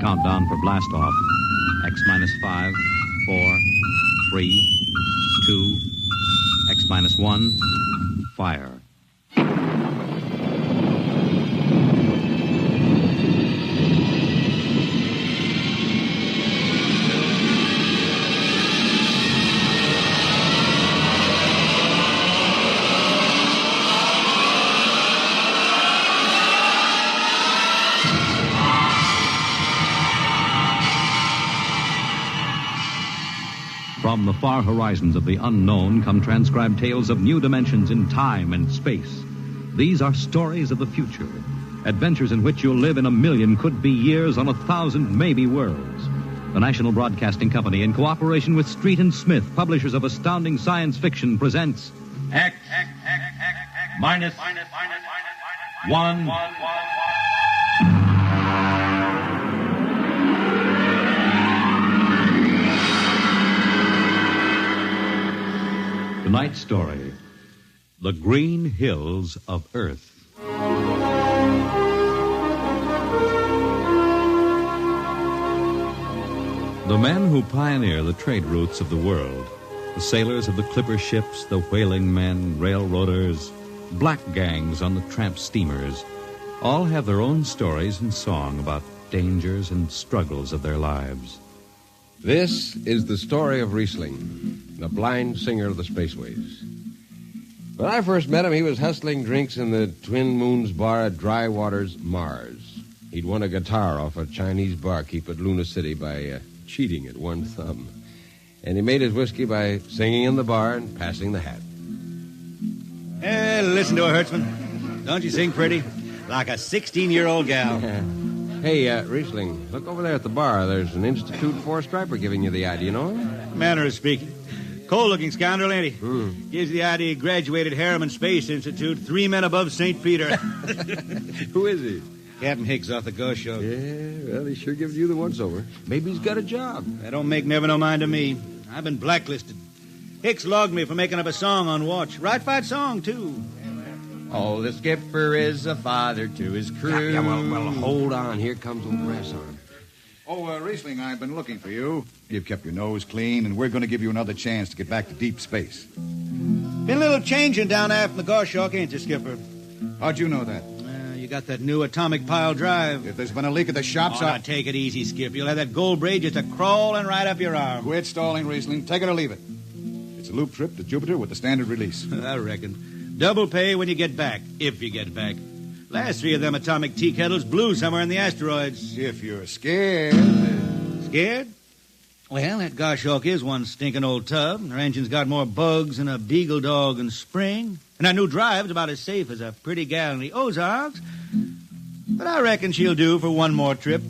countdown for blast-off. X minus 5, 4, 3, 2, X minus 1, fire. From the far horizons of the unknown come transcribed tales of new dimensions in time and space. These are stories of the future, adventures in which you'll live in a million could-be years on 1,000 maybe worlds. The National Broadcasting Company, in cooperation with Street and Smith, publishers of astounding science fiction, presents X minus 1. Tonight's story, The Green Hills of Earth. The men who pioneer the trade routes of the world, the sailors of the clipper ships, the whaling men, railroaders, black gangs on the tramp steamers, all have their own stories and song about dangers and struggles of their lives. This is the story of Rhysling, the blind singer of the spaceways. When I first met him, he was hustling drinks in the Twin Moons bar at Dry Waters, Mars. He'd won a guitar off a Chinese barkeep at Luna City by cheating at one thumb. And he made his whiskey by singing in the bar and passing the hat. Hey, listen to her, Hertzman. Don't you sing pretty? Like a 16-year-old gal. Hey, Rhysling, look over there at the bar. There's an Institute 4 striper giving you the eye. Do you know him? Manner of speaking. Cold-looking scoundrel, ain't he? Gives the idea he graduated Harriman Space Institute 3 men above St. Peter. Who is he? Captain Hicks off the Ghost Show. Yeah, well, he sure gives you the once-over. Maybe he's got a job. That don't make never no mind to me. I've been blacklisted. Hicks logged me for making up a song on watch. Right fight song, too. Oh, the skipper is a father to his crew. Yeah, well, hold on. Here comes old Brassarm. Oh, Rhysling, I've been looking for you. You've kept your nose clean, and we're going to give you another chance to get back to deep space. Been a little changing down aft in the Goshawk, ain't you, Skipper? How'd you know that? You got that new atomic pile drive. If there's been a leak at the shops, now take it easy, Skip. You'll have that gold braid just a-crawling right up your arm. Quit stalling, Rhysling. Take it or leave it. It's a loop trip to Jupiter with the standard release. I reckon. Double pay when you get back, if you get back. Last 3 of them atomic tea kettles blew somewhere in the asteroids. If you're scared. Scared? Well, that Goshawk is one stinking old tub. Her engine's got more bugs than a beagle dog in spring. And that new drive's about as safe as a pretty gal in the Ozarks. But I reckon she'll do for one more trip.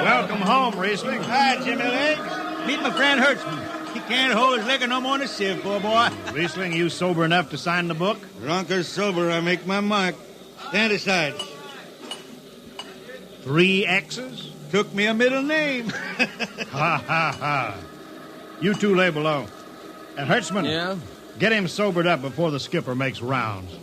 Welcome home, Rhysling. Hi, Jimmy Legs. Meet my friend Hertzman. He can't hold his liquor no more than a sieve, poor boy. Rhysling, you sober enough to sign the book? Drunk or sober, I make my mark. Stand aside. 3 X's? Took me a middle name. Ha, ha, ha. You two lay below. And Hertzman, Yeah? get him sobered up before the skipper makes rounds.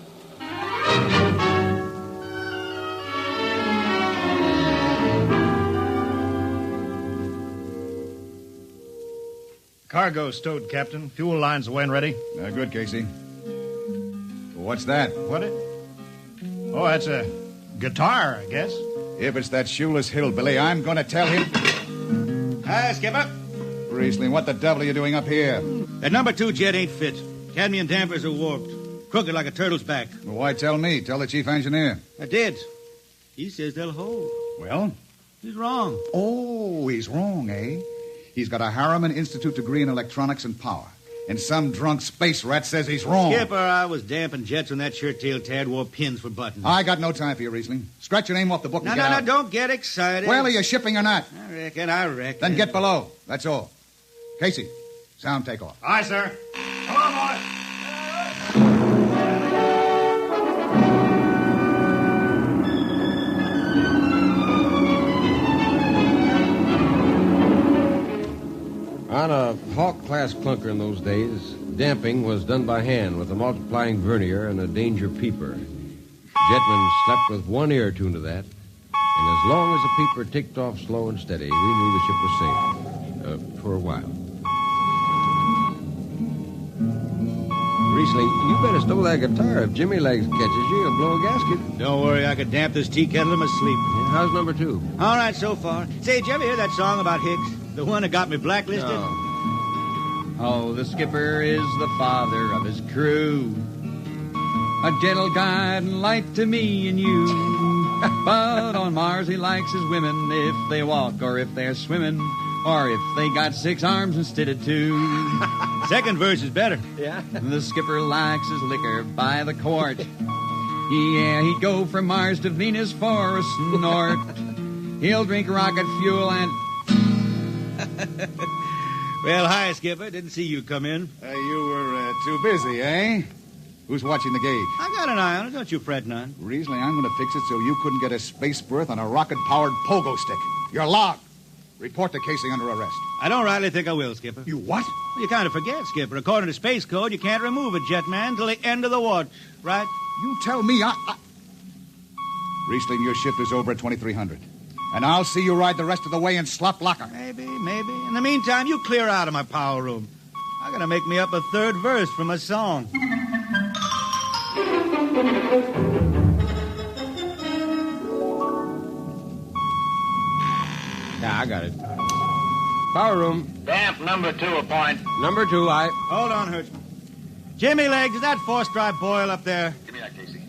Cargo stowed, Captain. Fuel lines away and ready. Good, Casey. What's that? What it? Oh, that's a guitar, I guess. If it's that shoeless hillbilly, I'm going to tell him. Hi, Skipper. Rhysling, what the devil are you doing up here? That number 2 jet ain't fit. Cadmium dampers are warped. Crooked like a turtle's back. Well, why tell me? Tell the chief engineer. I did. He says they'll hold. Well? He's wrong. Oh, he's wrong, eh? He's got a Harriman Institute degree in electronics and power. And some drunk space rat says he's wrong. Skipper, I was damping jets when that shirt-tailed tad wore pins for buttons. I got no time for you, Rhysling. Scratch your name off the book and get out. No, don't get excited. Well, are you shipping or not? I reckon. Then get below. That's all. Casey, sound takeoff. Aye, sir. Come on, boy. On a Hawk-class clunker in those days, damping was done by hand with a multiplying vernier and a danger peeper. Jetman slept with one ear tuned to that, and as long as the peeper ticked off slow and steady, we knew the ship was safe. For a while. Rhysling, you better stow that guitar. If Jimmy Legs catches you, he'll blow a gasket. Don't worry, I could damp this tea kettle in my sleep. Yeah, how's number 2? All right, so far. Say, did you ever hear that song about Hicks? The one that got me blacklisted? Oh, the skipper is the father of his crew. A gentle guide and light to me and you. But on Mars he likes his women if they walk or if they're swimming or if they got 6 arms instead of 2. Second verse is better. Yeah. The skipper likes his liquor by the quart. Yeah, he'd go from Mars to Venus for a snort. He'll drink rocket fuel and... Well, hi, Skipper. Didn't see you come in. You were too busy, eh? Who's watching the gauge? I got an eye on it. Don't you fret none. Rhysling, I'm going to fix it so you couldn't get a space berth on a rocket-powered pogo stick. You're logged. Report to Casey under arrest. I don't rightly think I will, Skipper. You what? Well, you kind of forget, Skipper. According to Space Code, you can't remove a jetman till the end of the watch, right? You tell me Rhysling, your shift is over at 2300. And I'll see you ride the rest of the way in slop locker. Maybe. In the meantime, you clear out of my power room. I gotta make me up a third verse from a song. Yeah, I got it. Power room. Damp number 2 a point. Number 2, I... Hold on, Hertzman. Jimmy Legs, is that force-drive boil up there? Give me that, Casey.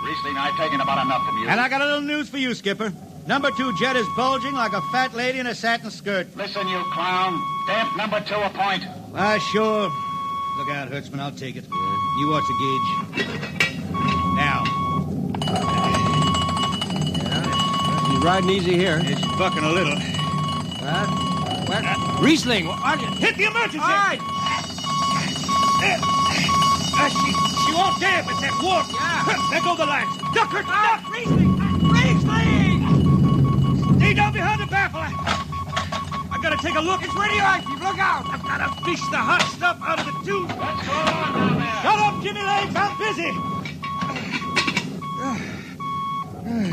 Rhysling, I've taken about enough from you. And I got a little news for you, Skipper. Number 2 jet is bulging like a fat lady in a satin skirt. Listen, you clown. Damp number 2 a point. Sure. Look out, Hertzman. I'll take it. You watch the gauge. Now. He's riding easy here. It's bucking a little. What? Rhysling, Hit the emergency! All right. She won't damp. It's that warp. Yeah. There go the lights. Duck her. Duck. Rhysling! Stay down behind the baffle. I gotta take a look. It's radioactive. Look out. I've gotta fish the hot stuff out of the tube. What's going on down there? Shut up, Jimmy Legs. I'm busy.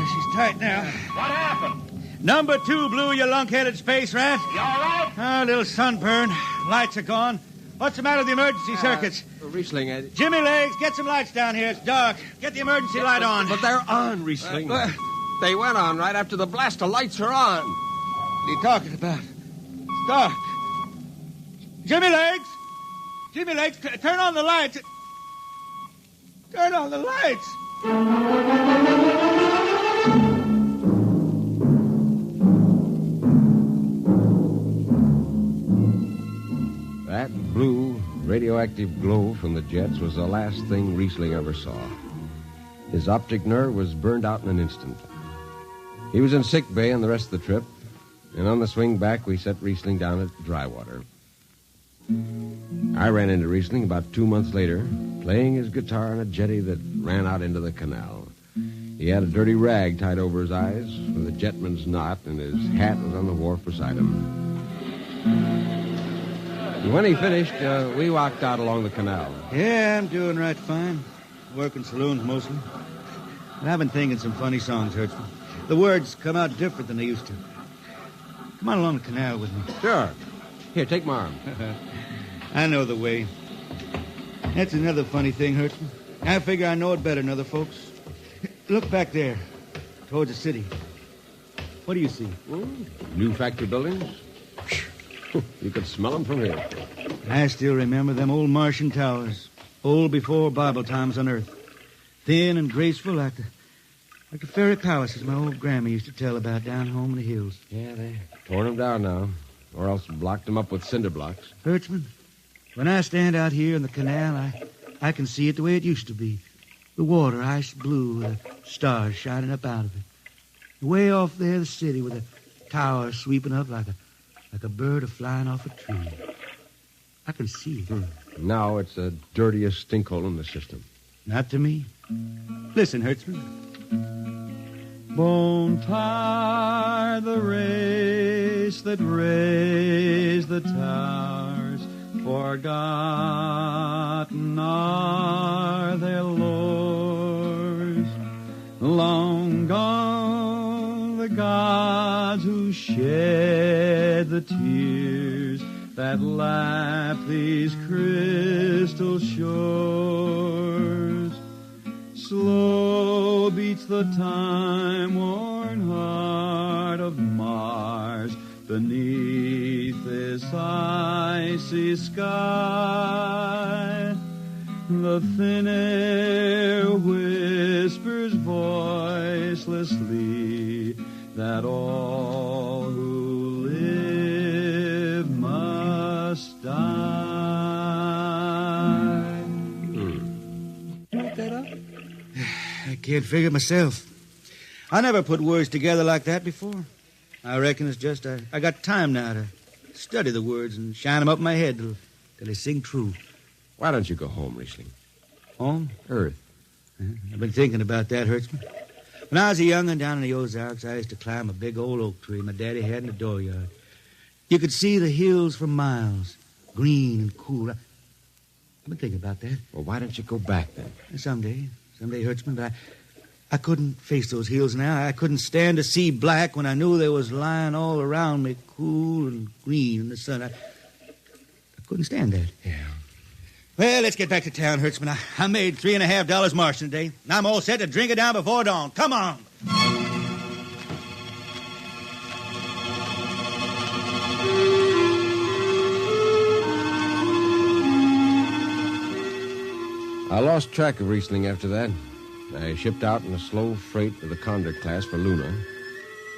She's tight now. What happened? Number 2 blew, you lunk-headed space rat. You all right? A little sunburn. Lights are gone. What's the matter with the emergency circuits? Rhysling, Jimmy Legs, get some lights down here. It's dark. Get the emergency light on. But they're on, Rhysling. They went on right after the blast. The lights are on. What are you talking about? It's dark. Jimmy Legs! Jimmy Legs, turn on the lights. Turn on the lights. That blue, radioactive glow from the jets was the last thing Rhysling ever saw. His optic nerve was burned out in an instant. He was in sick bay on the rest of the trip, and on the swing back, we set Rhysling down at Drywater. I ran into Rhysling about 2 months later, playing his guitar on a jetty that ran out into the canal. He had a dirty rag tied over his eyes with a jetman's knot, and his hat was on the wharf beside him. And when he finished, we walked out along the canal. Yeah, I'm doing right fine. Working saloons mostly. But I've been thinking some funny songs, Hertzman. The words come out different than they used to. Come on along the canal with me. Sure. Here, take my arm. I know the way. That's another funny thing, Hertzman. I figure I know it better than other folks. Look back there, towards the city. What do you see? New factory buildings? You could smell them from here. I still remember them old Martian towers, old before Bible times on Earth. Thin and graceful like the fairy palaces my old grandma used to tell about down home in the hills. Yeah, they torn them down now, or else blocked them up with cinder blocks. Hertzman, when I stand out here in the canal, I can see it the way it used to be. The water ice blue with the stars shining up out of it. Way off there, the city with the towers sweeping up like a bird flying off a tree. I can see it. Now it's the dirtiest stinkhole in the system. Not to me. Listen, Hertzman. Won't tire the race that raised the towers. Forgotten are their lores. Long gone the gods who shed the tears that lap these crystal shores. Slow beats the time-worn heart of Mars beneath this icy sky. The thin air whispers voicelessly that all who live must die. Look that up? I can't figure it myself. I never put words together like that before. I reckon it's just I got time now to study the words and shine them up in my head till they sing true. Why don't you go home, Rhysling? Home? Earth. I've been thinking about that, Hertzman. When I was a young'un down in the Ozarks, I used to climb a big old oak tree my daddy had in the dooryard. You could see the hills for miles, green and cool. I've been thinking about that. Well, why don't you go back then? Someday, Hertzman, but I couldn't face those hills now. I couldn't stand to see black when I knew they was lying all around me, cool and green in the sun. I couldn't stand that. Yeah. Well, let's get back to town, Hertzman. I made $3.50 marching today, and I'm all set to drink it down before dawn. Come on. I lost track of Rhysling after that. I shipped out in a slow freight of the Condor class for Luna,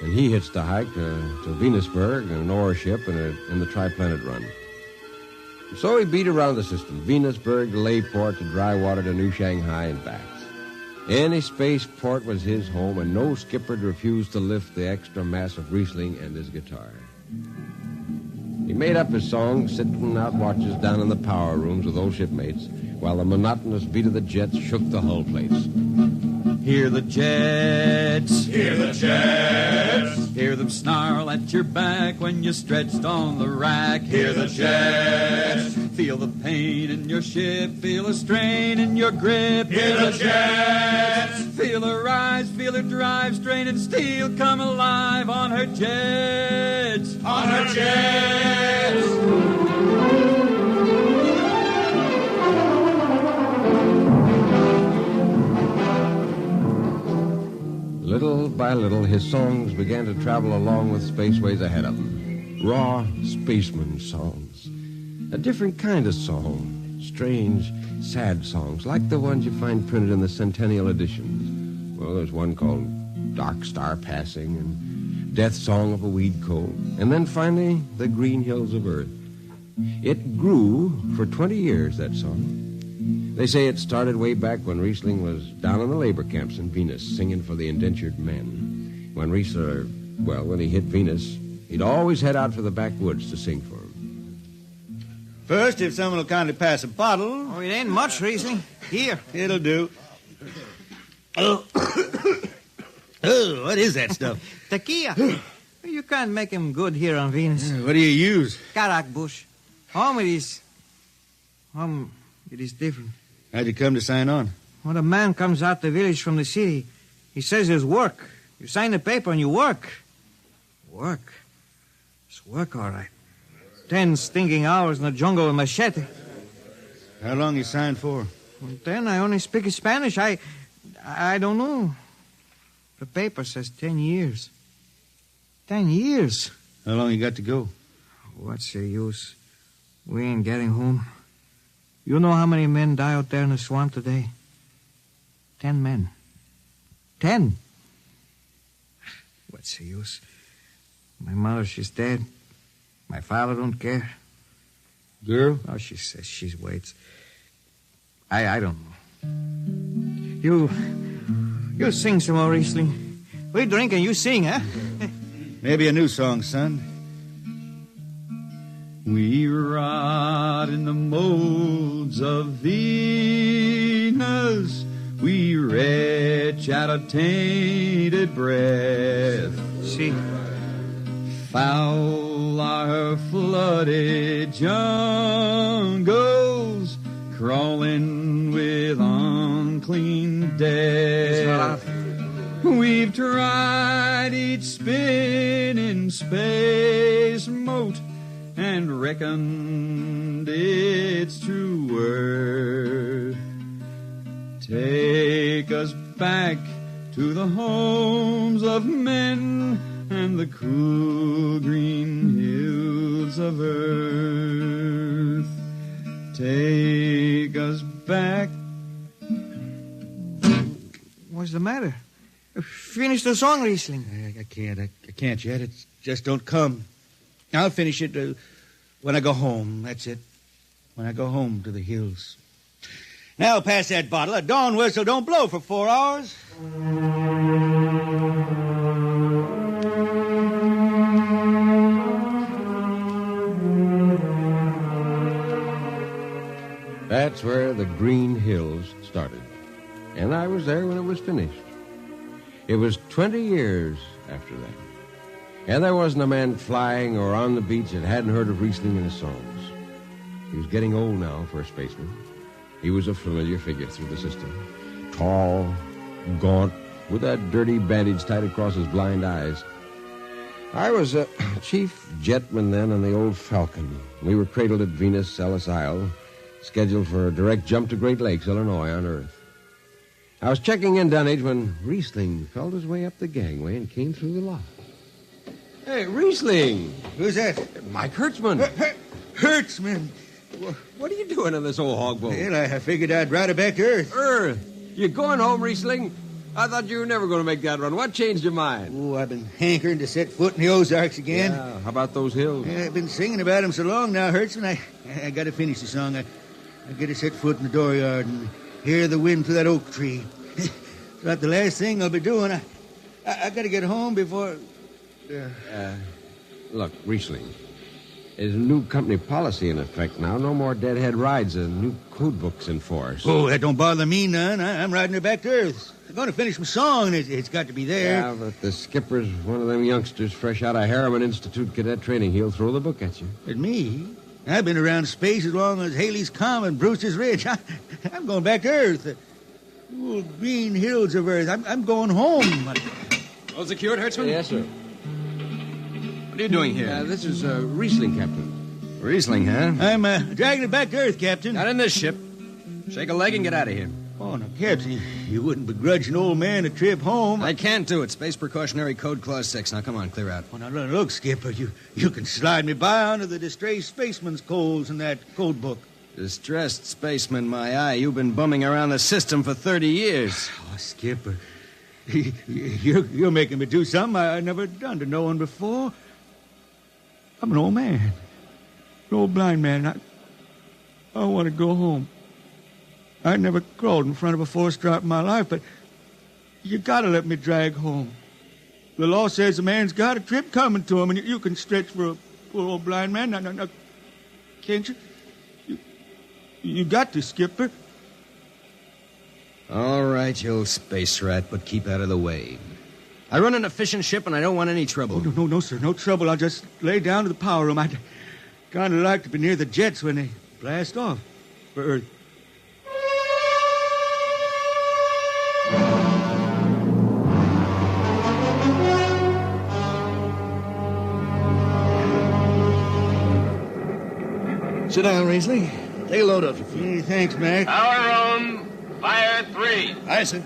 and he hitched a hike to Venusberg in an ore ship in the Triplanet run. So he beat around the system, Venusberg to Layport to Drywater to New Shanghai and back. Any spaceport was his home, and no skipper'd refuse to lift the extra mass of Rhysling and his guitar. He made up his songs sitting out watches down in the power rooms with old shipmates, while the monotonous beat of the jets shook the hull plates. Hear the jets. Hear the jets. Hear them snarl at your back when you're stretched on the rack. Hear the jets. Feel the pain in your ship. Feel a strain in your grip. Hear the jets. Feel her rise, feel her drive, straining steel come alive on her jets. On her jets. Little by little, his songs began to travel along with spaceways ahead of him. Raw spaceman songs. A different kind of song. Strange, sad songs, like the ones you find printed in the Centennial editions. Well, there's one called Dark Star Passing and Death Song of a Weed Coat. And then finally, The Green Hills of Earth. It grew for 20 years, that song. They say it started way back when Rhysling was down in the labor camps in Venus singing for the indentured men. When when he hit Venus, he'd always head out for the backwoods to sing for him. First, if someone will kindly pass a bottle. Oh, it ain't much, Rhysling. Here. It'll do. Oh, what is that stuff? Tequila. You can't make him good here on Venus. What do you use? Karak bush. Home it is different. How'd you come to sign on? When a man comes out the village from the city, he says there's work. You sign the paper and you work. Work? It's work, all right. 10 stinking hours in the jungle with machete. How long you signed for? Well, then I only speak Spanish. I don't know. The paper says 10 years. 10 years? How long you got to go? What's the use? We ain't getting home. You know how many men die out there in the swamp today? 10 men. 10. What's the use? My mother, she's dead. My father don't care. Girl? Oh, she says she waits. I don't know. You sing some more, Rhysling. We drink and you sing, huh? Maybe a new song, son. We rot in the molds of Venus. We retch shadow-tainted breath. See. Foul are her flooded jungles, crawling with unclean death. We've tried each spinning space moat and reckoned its true worth. Take us back to the homes of men and the cool green hills of earth. Take us back. What's the matter? Finish the song, Rhysling. I can't yet. It just don't come. I'll finish it when I go home. That's it. When I go home to the hills. Now pass that bottle. A dawn whistle don't blow for 4 hours. That's where the Green Hills started. And I was there when it was finished. It was 20 years after that. And there wasn't a man flying or on the beach that hadn't heard of Rhysling and his songs. He was getting old now for a spaceman. He was a familiar figure through the system. Tall, gaunt, with that dirty bandage tied across his blind eyes. I was a chief jetman then on the old Falcon. We were cradled at Venus, Ellis Isle, scheduled for a direct jump to Great Lakes, Illinois, on Earth. I was checking in, Dunwich, when Rhysling felt his way up the gangway and came through the lock. Hey, Rhysling! Who's that? Mike Hertzman. Hertzman! What are you doing on this old hog boat? Well, I figured I'd ride it back to Earth. Earth? You going home, Rhysling? I thought you were never going to make that run. What changed your mind? Oh, I've been hankering to set foot in the Ozarks again. Yeah, how about those hills? Yeah, I've been singing about them so long now, Hertzman. I got to finish the song. I got to set foot in the dooryard and hear the wind through that oak tree. It's about the last thing I'll be doing. I got to get home before... Look, Rhysling, there's a new company policy in effect now. No more deadhead rides. A new code book's in force. Oh, that don't bother me none. I'm riding her back to Earth. I'm going to finish my song. It's got to be there. Yeah, but the skipper's one of them youngsters fresh out of Harriman Institute cadet training. He'll throw the book at you. At me? I've been around space as long as Haley's Common, Brewster's Ridge. I'm going back to Earth. The green hills of Earth. I'm going home. All secured, Hertzman? Yes, sir. What are you doing here? This is Rhysling, Captain. Rhysling, huh? I'm dragging it back to Earth, Captain. Not in this ship. Shake a leg and get out of here. Oh, now, Captain, you wouldn't begrudge an old man a trip home. I can't do it. Space Precautionary Code Clause 6. Now, come on, clear out. Oh, now, look, Skipper, you can slide me by onto the distressed spaceman's coals in that code book. Distressed spaceman, my eye. You've been bumming around the system for 30 years. Oh, Skipper, you're making me do something I never done to no one before. I'm an old man, an old blind man. I want to go home. I never crawled in front of a force drop in my life, but you got to let me drag home. The law says a man's got a trip coming to him, and you can stretch for a poor old blind man. Now, can't you? You got to, Skipper. All right, you old space rat, but keep out of the way. I run an efficient ship, and I don't want any trouble. Oh, no, sir, no trouble. I'll just lay down to the power room. I'd kind of like to be near the jets when they blast off for Earth. Sit down, Rhysling. Take a load of you. Hey, thanks, Mac. Power room, fire 3. Aye, sir.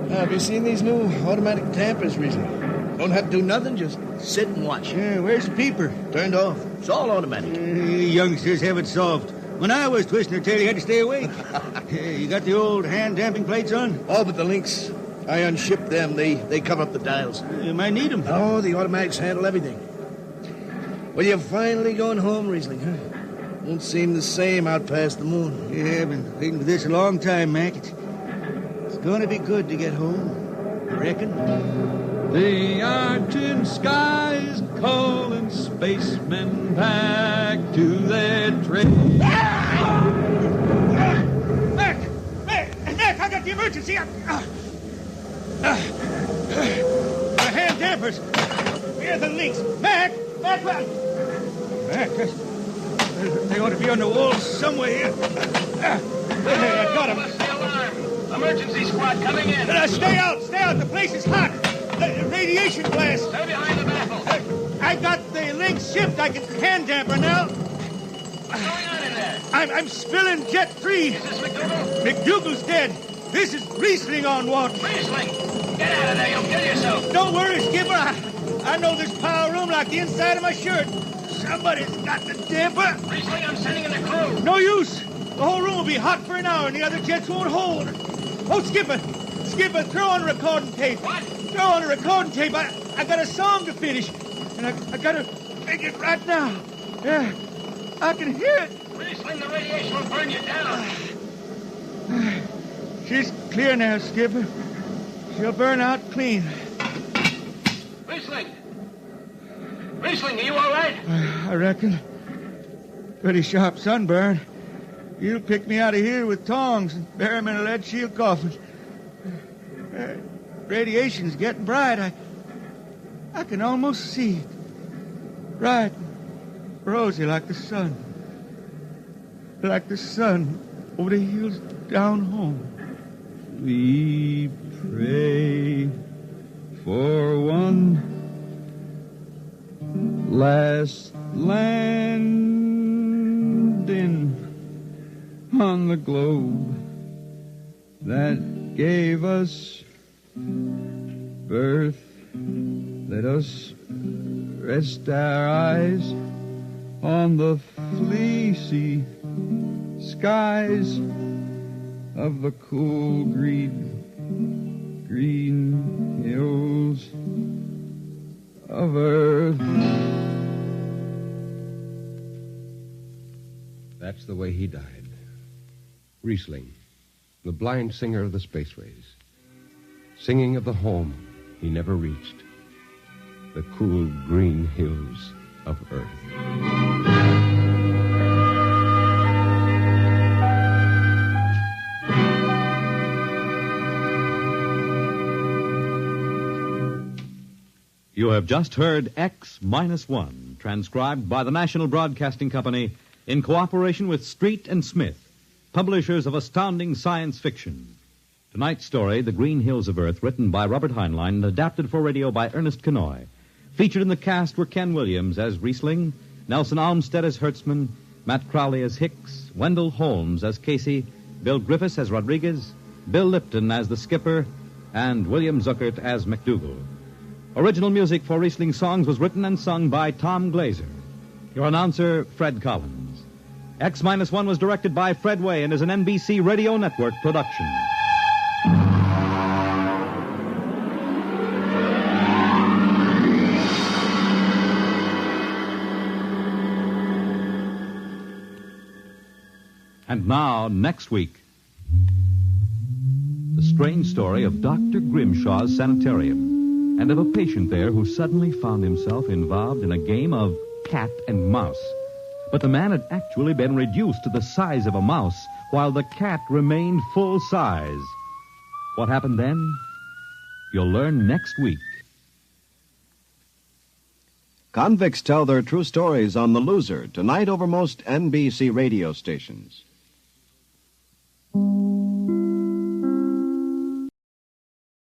Have you seen these new automatic tampers, Rhysling? Don't have to do nothing, just sit and watch. Yeah, where's the peeper? Turned off. It's all automatic. You youngsters have it soft. When I was twisting her tail, you had to stay awake. You got the old hand-damping plates on? Oh, but the links, I unshipped them. They cover up the dials. You might need them. Oh, the automatics handle everything. Well, you're finally going home, Rhysling, huh? Won't seem the same out past the moon. Yeah, I've been waiting for this a long time, Mac. It's going to be good to get home. You reckon? The argent skies calling spacemen back to their trade. Mac, I got the emergency. The hand dampers. Here the links. Mac, they ought to be on the wall somewhere here. I got them. Bust the alarm. Emergency squad coming in. Stay out. The place is hot. Radiation blast. Stay behind the baffle. I got the links shipped. I can hand damper now. What's going on in there? I'm spilling Jet 3. Is this McDougal? McDougal's dead. This is Rhysling on watch. Rhysling! Get out of there. You'll kill yourself. Don't worry, Skipper. I know this power room like the inside of my shirt. Somebody's got the damper. Rhysling, I'm sending in the crew. No use. The whole room will be hot for an hour and the other jets won't hold. Oh, Skipper, throw on recording tape. What? Throw on a recording tape. I got a song to finish. And I got to make it right now. Yeah, I can hear it. Rhysling, the radiation will burn you down. She's clear now, Skipper. She'll burn out clean. Rhysling, are you all right? I reckon. Pretty sharp sunburn. You'll pick me out of here with tongs and bury me in a lead shield coffin. Radiation's getting bright. I can almost see it. Bright, rosy like the sun. Like the sun over the hills down home. We pray for one last landing on the globe that gave us birth. Let us rest our eyes on the fleecy skies of the cool green hills of earth. That's the way he died. Rhysling, the blind singer of the spaceways, singing of the home he never reached, the cool green hills of Earth. You have just heard X-1, transcribed by the National Broadcasting Company in cooperation with Street and Smith, publishers of astounding science fiction. Tonight's story, The Green Hills of Earth, written by Robert Heinlein and adapted for radio by Ernest Kenoy. Featured in the cast were Ken Williams as Rhysling, Nelson Almstead as Hertzman, Matt Crowley as Hicks, Wendell Holmes as Casey, Bill Griffiths as Rodriguez, Bill Lipton as the Skipper, and William Zuckert as McDougal. Original music for Rhysling songs was written and sung by Tom Glazer. Your announcer, Fred Collins. X-1 was directed by Fred Way and is an NBC Radio Network production. And now, next week, the strange story of Dr. Grimshaw's sanitarium and of a patient there who suddenly found himself involved in a game of cat and mouse. But the man had actually been reduced to the size of a mouse, while the cat remained full size. What happened then? You'll learn next week. Convicts tell their true stories on The Loser, tonight over most NBC radio stations.